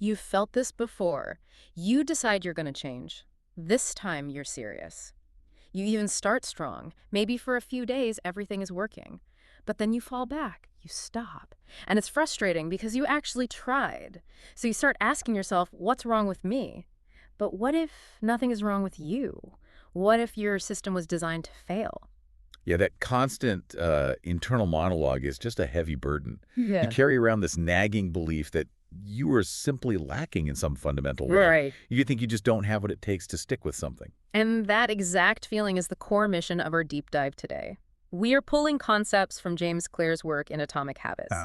You've felt this before. You decide you're going to change. This time you're serious. You even start strong. Maybe for a few days everything is working. But then you fall back. You stop. And it's frustrating because you actually tried. So you start asking yourself, what's wrong with me? But what if nothing is wrong with you? What if your system was designed to fail? Yeah, that constant internal monologue is just a heavy burden. You Yeah. carry around this nagging belief that you are simply lacking in some fundamental way. Right. You think you just don't have what it takes to stick with something. And that exact feeling is the core mission of our deep dive today. We are pulling concepts from James Clear's work in Atomic Habits.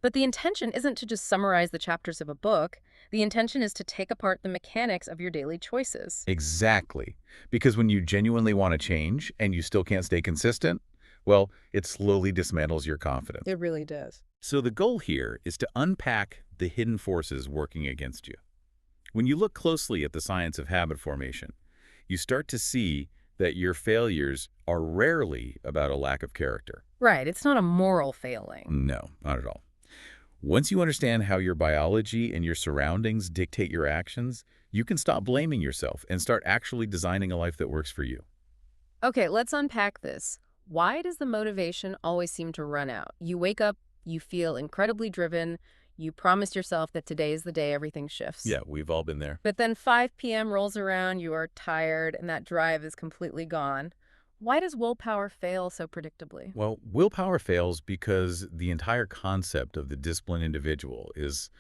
But the intention isn't to just summarize the chapters of a book. The intention is to take apart the mechanics of your daily choices. Exactly. Because when you genuinely want to change and you still can't stay consistent, well, it slowly dismantles your confidence. It really does. So the goal here is to unpack the hidden forces working against you. When you look closely at the science of habit formation, you start to see that your failures are rarely about a lack of character. Right, it's not a moral failing. No, not at all. Once you understand how your biology and your surroundings dictate your actions, you can stop blaming yourself and start actually designing a life that works for you. Okay, let's unpack this. Why does the motivation always seem to run out? You wake up, you feel incredibly driven, you promise yourself that today is the day everything shifts. Yeah, we've all been there. But then 5 p.m. rolls around, you are tired, and that drive is completely gone. Why does willpower fail so predictably? Well, willpower fails because the entire concept of the disciplined individual is,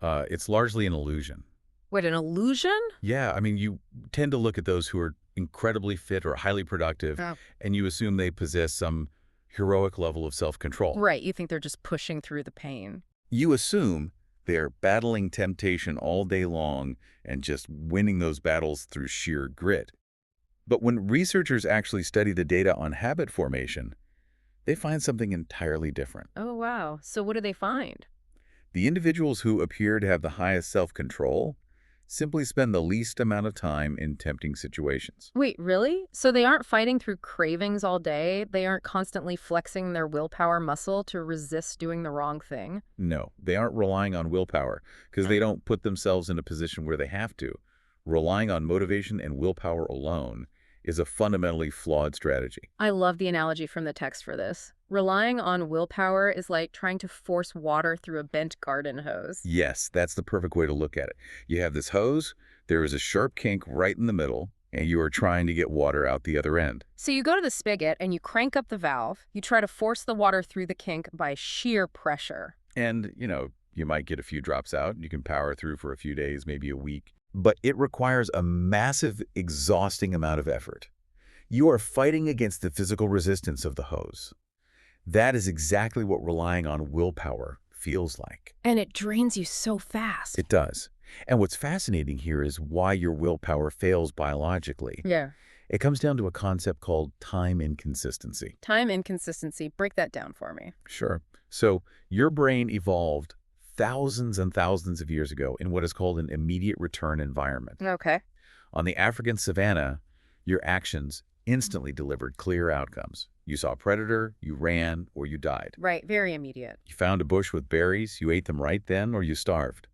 it's largely an illusion. Wait, an illusion? Yeah, I mean, you tend to look at those who are incredibly fit or highly productive, Oh. and you assume they possess some heroic level of self-control. Right, you think they're just pushing through the pain. You assume they're battling temptation all day long and just winning those battles through sheer grit. But when researchers actually study the data on habit formation, they find something entirely different. Oh, wow. So what do they find? The individuals who appear to have the highest self-control simply spend the least amount of time in tempting situations. Wait, really? So they aren't fighting through cravings all day? They aren't constantly flexing their willpower muscle to resist doing the wrong thing? No, they aren't relying on willpower because they don't put themselves in a position where they have to. Relying on motivation and willpower alone is a fundamentally flawed strategy. I love the analogy from the text for this. Relying on willpower is like trying to force water through a bent garden hose. Yes, that's the perfect way to look at it. You have this hose, there is a sharp kink right in the middle, and you are trying to get water out the other end. So you go to the spigot and you crank up the valve. You try to force the water through the kink by sheer pressure. And, you might get a few drops out. You can power through for a few days, maybe a week. But it requires a massive, exhausting amount of effort. You are fighting against the physical resistance of the hose. That is exactly what relying on willpower feels like. And it drains you so fast. It does. And what's fascinating here is why your willpower fails biologically. Yeah. It comes down to a concept called time inconsistency. Time inconsistency. Break that down for me. Sure. So your brain evolved thousands and thousands of years ago in what is called an immediate return environment. Okay. On the African savanna, your actions instantly delivered clear outcomes. You saw a predator, you ran, or you died. Right. Very immediate. You found a bush with berries, you ate them right then, or you starved.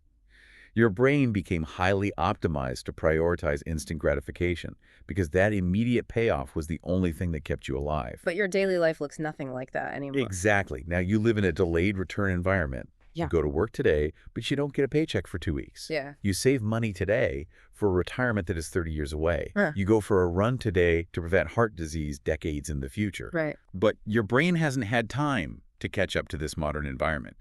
Your brain became highly optimized to prioritize instant gratification because that immediate payoff was the only thing that kept you alive. But your daily life looks nothing like that anymore. Exactly. Now you live in a delayed return environment. Yeah. You go to work today, but you don't get a paycheck for 2 weeks. Yeah. You save money today for a retirement that is 30 years away. Huh. You go for a run today to prevent heart disease decades in the future. Right. But your brain hasn't had time to catch up to this modern environment.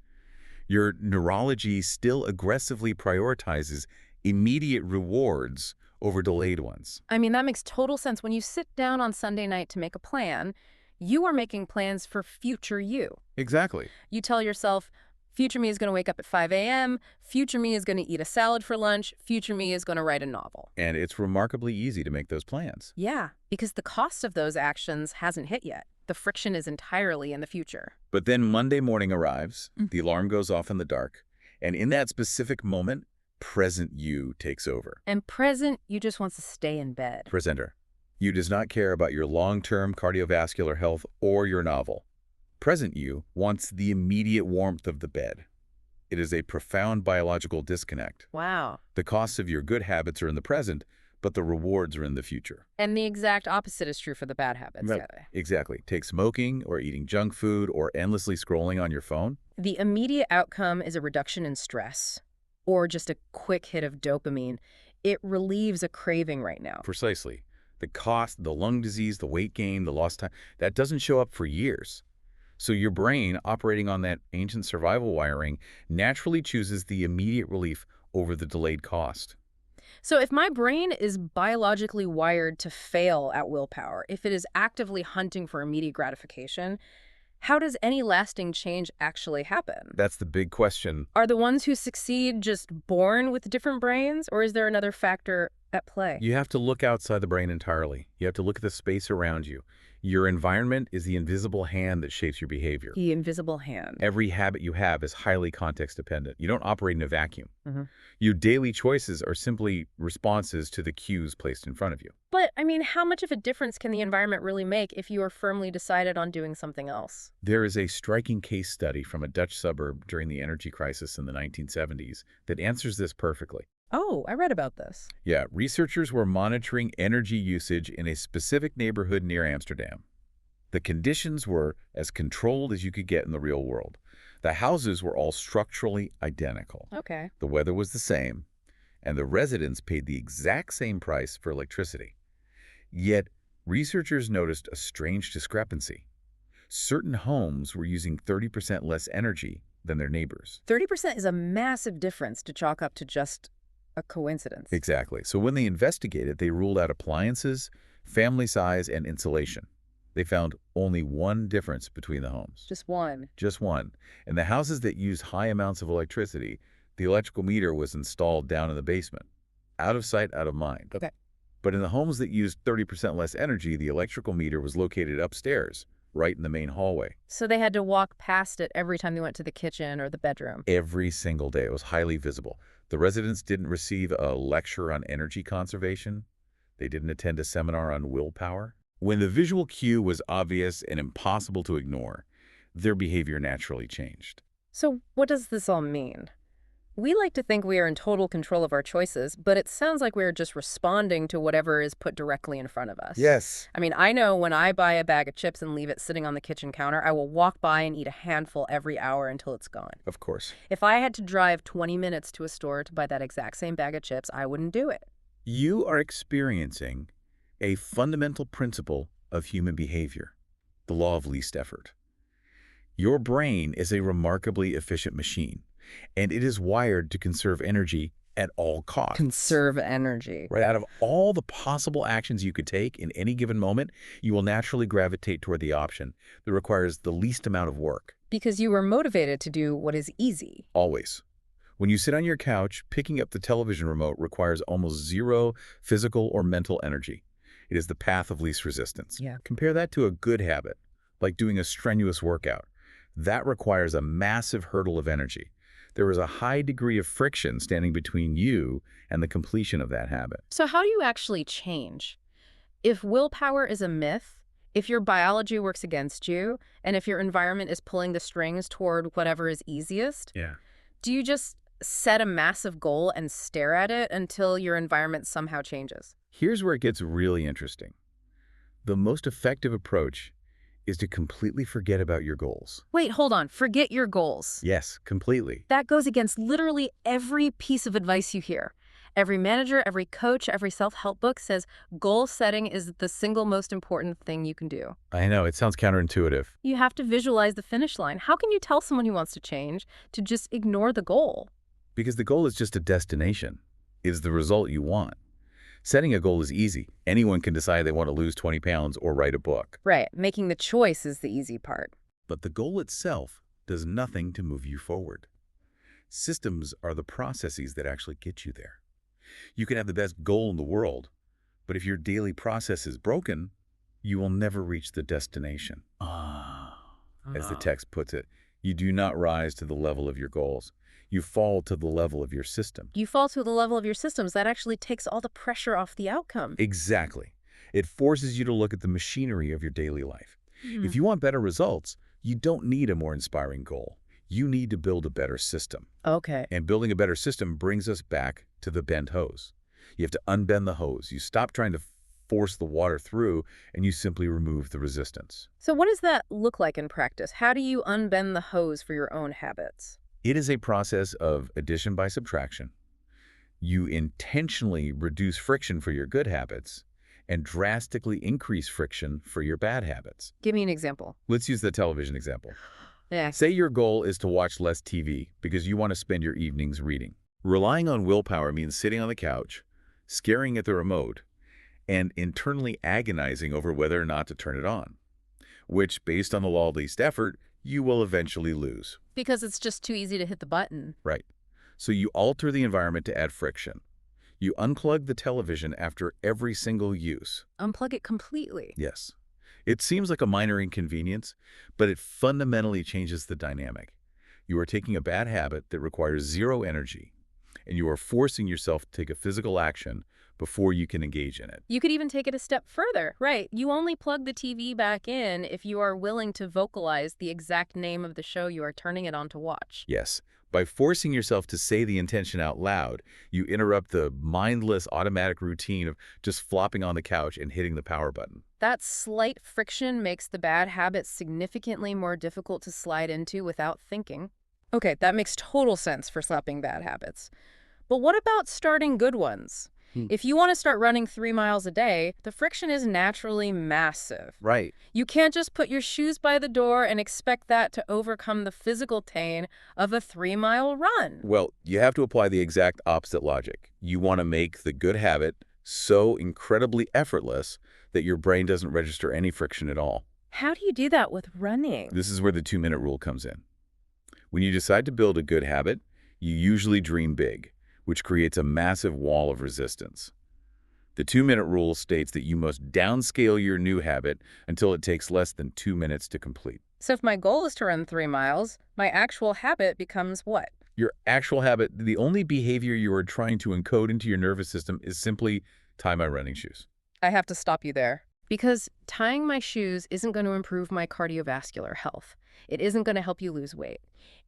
Your neurology still aggressively prioritizes immediate rewards over delayed ones. I mean, that makes total sense. When you sit down on Sunday night to make a plan, you are making plans for future you. Exactly. You tell yourself, future me is going to wake up at 5 a.m., future me is going to eat a salad for lunch, future me is going to write a novel. And it's remarkably easy to make those plans. Yeah, because the cost of those actions hasn't hit yet. The friction is entirely in the future. But then Monday morning arrives, the alarm goes off in the dark, and in that specific moment, present you takes over. And present, you just wants to stay in bed. Presenter. You does not care about your long-term cardiovascular health or your novel. Present you wants the immediate warmth of the bed. It is a profound biological disconnect. Wow. The costs of your good habits are in the present, but the rewards are in the future. And the exact opposite is true for the bad habits. Right. Yeah. Exactly. Take smoking or eating junk food or endlessly scrolling on your phone. The immediate outcome is a reduction in stress or just a quick hit of dopamine. It relieves a craving right now. Precisely. The cost, the lung disease, the weight gain, the lost time, that doesn't show up for years. So your brain, operating on that ancient survival wiring, naturally chooses the immediate relief over the delayed cost. So if my brain is biologically wired to fail at willpower, if it is actively hunting for immediate gratification, how does any lasting change actually happen? That's the big question. Are the ones who succeed just born with different brains, or is there another factor at play? You have to look outside the brain entirely. You have to look at the space around you. Your environment is the invisible hand that shapes your behavior. The invisible hand. Every habit you have is highly context dependent. You don't operate in a vacuum. hmm Your daily choices are simply responses to the cues placed in front of you. But, I mean, how much of a difference can the environment really make if you are firmly decided on doing something else? There is a striking case study from a Dutch suburb during the energy crisis in the 1970s that answers this perfectly. Oh, I read about this. Yeah, researchers were monitoring energy usage in a specific neighborhood near Amsterdam. The conditions were as controlled as you could get in the real world. The houses were all structurally identical. Okay. The weather was the same, and the residents paid the exact same price for electricity. Yet, researchers noticed a strange discrepancy. Certain homes were using 30% less energy than their neighbors. 30% is a massive difference to chalk up to just a coincidence. Exactly. So when they investigated, they ruled out appliances, family size, and insulation. They found only one difference between the homes. Just one. Just one. In the houses that used high amounts of electricity, the electrical meter was installed down in the basement. Out of sight, out of mind. Okay. But in the homes that used 30% less energy, the electrical meter was located upstairs, right in the main hallway. So they had to walk past it every time they went to the kitchen or the bedroom. Every single day. It was highly visible. The residents didn't receive a lecture on energy conservation. They didn't attend a seminar on willpower. When the visual cue was obvious and impossible to ignore, their behavior naturally changed. So what does this all mean? We like to think we are in total control of our choices, but it sounds like we're just responding to whatever is put directly in front of us. Yes. I mean, I know when I buy a bag of chips and leave it sitting on the kitchen counter, I will walk by and eat a handful every hour until it's gone. Of course. If I had to drive 20 minutes to a store to buy that exact same bag of chips, I wouldn't do it. You are experiencing a fundamental principle of human behavior, the law of least effort. Your brain is a remarkably efficient machine, and it is wired to conserve energy at all costs. Conserve energy. Right? Out of all the possible actions you could take in any given moment, you will naturally gravitate toward the option that requires the least amount of work. Because you were motivated to do what is easy. Always. When you sit on your couch, picking up the television remote requires almost zero physical or mental energy. It is the path of least resistance. Yeah. Compare that to a good habit, like doing a strenuous workout. That requires a massive hurdle of energy. There is a high degree of friction standing between you and the completion of that habit. So how do you actually change? If willpower is a myth, if your biology works against you, and if your environment is pulling the strings toward whatever is easiest, do you just set a massive goal and stare at it until your environment somehow changes? Here's where it gets really interesting. The most effective approach is to completely forget about your goals. Wait, hold on. Forget your goals. Yes, completely. That goes against literally every piece of advice you hear. Every manager, every coach, every self-help book says goal setting is the single most important thing you can do. I know, it sounds counterintuitive. You have to visualize the finish line. How can you tell someone who wants to change to just ignore the goal? Because the goal is just a destination. It is the result you want. Setting a goal is easy. Anyone can decide they want to lose 20 pounds or write a book. Right. Making the choice is the easy part. But the goal itself does nothing to move you forward. Systems are the processes that actually get you there. You can have the best goal in the world, but if your daily process is broken, you will never reach the destination. As the text puts it, you do not rise to the level of your goals. You fall to the level of your system. You fall to the level of your systems. That actually takes all the pressure off the outcome. Exactly. It forces you to look at the machinery of your daily life. If you want better results, you don't need a more inspiring goal. You need to build a better system. Okay. And building a better system brings us back to the bent hose. You have to unbend the hose. You stop trying to force the water through, and you simply remove the resistance. So what does that look like in practice? How do you unbend the hose for your own habits? It is a process of addition by subtraction. You intentionally reduce friction for your good habits and drastically increase friction for your bad habits. Give me an example. Let's use the television example. Yeah. Say your goal is to watch less TV because you want to spend your evenings reading. Relying on willpower means sitting on the couch, staring at the remote, and internally agonizing over whether or not to turn it on, which, based on the law of least effort, you will eventually lose. Because it's just too easy to hit the button. Right. So you alter the environment to add friction. You unplug the television after every single use. Unplug it completely. Yes. It seems like a minor inconvenience, but it fundamentally changes the dynamic. You are taking a bad habit that requires zero energy, and you are forcing yourself to take a physical action before you can engage in it. You could even take it a step further, right? You only plug the TV back in if you are willing to vocalize the exact name of the show you are turning it on to watch. Yes. By forcing yourself to say the intention out loud, you interrupt the mindless automatic routine of just flopping on the couch and hitting the power button. That slight friction makes the bad habit significantly more difficult to slide into without thinking. Okay, that makes total sense for slapping bad habits. But what about starting good ones? If you want to start running 3 miles a day, the friction is naturally massive. Right. You can't just put your shoes by the door and expect that to overcome the physical pain of a 3-mile run. Well, you have to apply the exact opposite logic. You want to make the good habit so incredibly effortless that your brain doesn't register any friction at all. How do you do that with running? This is where the 2-minute rule comes in. When you decide to build a good habit, you usually dream big, which creates a massive wall of resistance. The 2-minute rule states that you must downscale your new habit until it takes less than 2 minutes to complete. So if my goal is to run 3 miles, my actual habit becomes what? Your actual habit, the only behavior you are trying to encode into your nervous system is simply tie my running shoes. I have to stop you there. Because tying my shoes isn't going to improve my cardiovascular health. It isn't going to help you lose weight.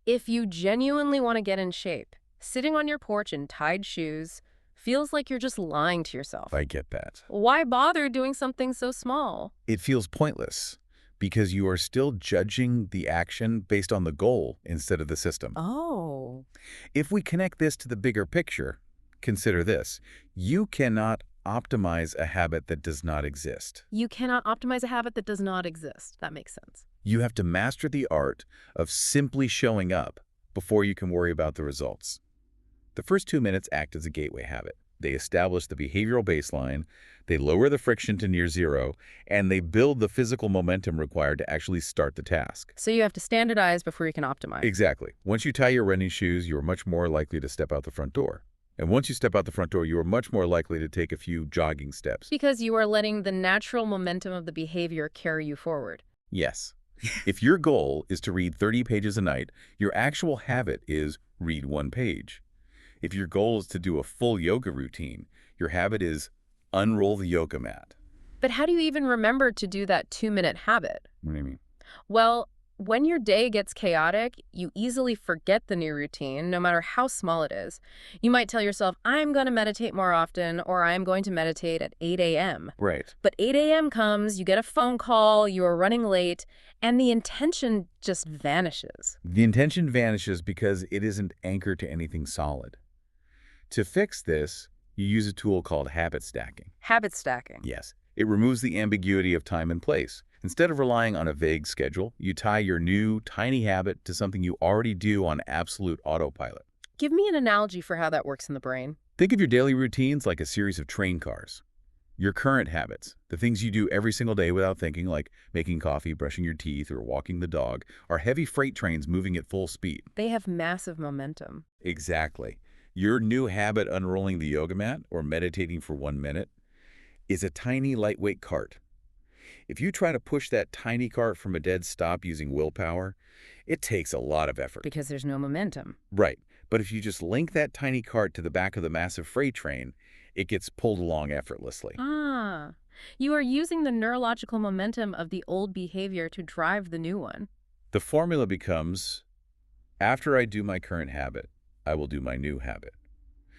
If you genuinely want to get in shape, sitting on your porch in tied shoes feels like you're just lying to yourself. I get that. Why bother doing something so small? It feels pointless because you are still judging the action based on the goal instead of the system. Oh. If we connect this to the bigger picture, consider this. You cannot optimize a habit that does not exist. You cannot optimize a habit that does not exist. That makes sense. You have to master the art of simply showing up before you can worry about the results. The first 2 minutes act as a gateway habit. They establish the behavioral baseline, they lower the friction to near zero, and they build the physical momentum required to actually start the task. So you have to standardize before you can optimize. Exactly. Once you tie your running shoes, you are much more likely to step out the front door. And once you step out the front door, you are much more likely to take a few jogging steps. Because you are letting the natural momentum of the behavior carry you forward. Yes. If your goal is to read 30 pages a night, your actual habit is read 1 page. If your goal is to do a full yoga routine, your habit is unroll the yoga mat. But how do you even remember to do that 2-minute habit? What do you mean? Well, when your day gets chaotic, you easily forget the new routine, no matter how small it is. You might tell yourself, I'm going to meditate more often, or I'm going to meditate at 8 a.m. Right. But 8 a.m. comes, you get a phone call, you are running late, and the intention just vanishes. The intention vanishes because it isn't anchored to anything solid. To fix this, you use a tool called habit stacking. Habit stacking. Yes. It removes the ambiguity of time and place. Instead of relying on a vague schedule, you tie your new, tiny habit to something you already do on absolute autopilot. Give me an analogy for how that works in the brain. Think of your daily routines like a series of train cars. Your current habits, the things you do every single day without thinking, like making coffee, brushing your teeth, or walking the dog, are heavy freight trains moving at full speed. They have massive momentum. Exactly. Your new habit, unrolling the yoga mat or meditating for 1 minute, is a tiny, lightweight cart. If you try to push that tiny cart from a dead stop using willpower, it takes a lot of effort. Because there's no momentum. Right. But if you just link that tiny cart to the back of the massive freight train, it gets pulled along effortlessly. Ah, you are using the neurological momentum of the old behavior to drive the new one. The formula becomes After I do my current habit, I will do my new habit.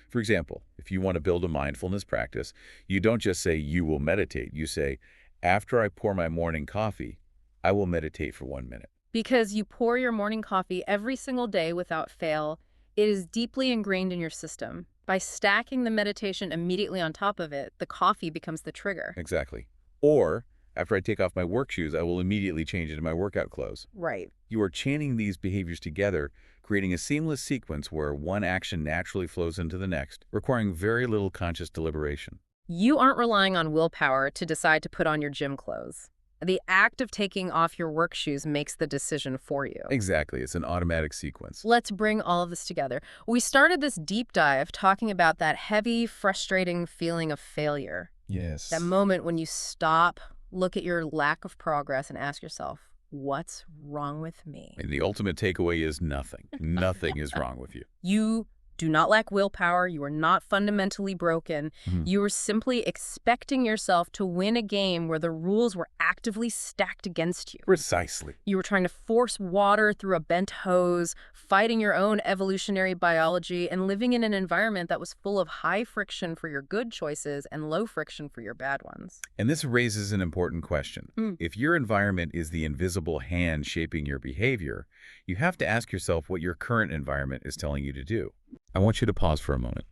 For example, if you want to build a mindfulness practice, you don't just say you will meditate. You say, after I pour my morning coffee, I will meditate for 1 minute. Because you pour your morning coffee every single day without fail, it is deeply ingrained in your system. By stacking the meditation immediately on top of it, the coffee becomes the trigger. Exactly. Or, after I take off my work shoes, I will immediately change into my workout clothes. Right. You are chaining these behaviors together, creating a seamless sequence where one action naturally flows into the next, requiring very little conscious deliberation. You aren't relying on willpower to decide to put on your gym clothes. The act of taking off your work shoes makes the decision for you. Exactly. It's an automatic sequence. Let's bring all of this together. We started this deep dive talking about that heavy, frustrating feeling of failure. Yes. That moment when you stop, look at your lack of progress, and ask yourself, what's wrong with me? And the ultimate takeaway is nothing. Nothing is wrong with you. You do not lack willpower. You are not fundamentally broken. Mhm. You are simply expecting yourself to win a game where the rules were actively stacked against you. Precisely. You were trying to force water through a bent hose, fighting your own evolutionary biology, and living in an environment that was full of high friction for your good choices and low friction for your bad ones. And this raises an important question. If your environment is the invisible hand shaping your behavior, you have to ask yourself what your current environment is telling you to do. I want you to pause for a moment.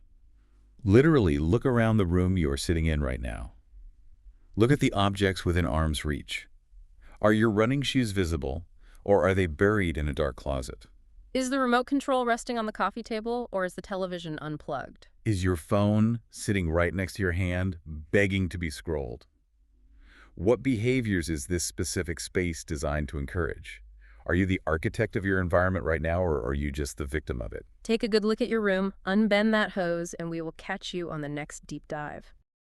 Literally, look around the room you are sitting in right now. Look at the objects within arm's reach. Are your running shoes visible, or are they buried in a dark closet? Is the remote control resting on the coffee table, or is the television unplugged? Is your phone sitting right next to your hand, begging to be scrolled? What behaviors is this specific space designed to encourage? Are you the architect of your environment right now, or are you just the victim of it? Take a good look at your room, unbend that hose, and we will catch you on the next deep dive.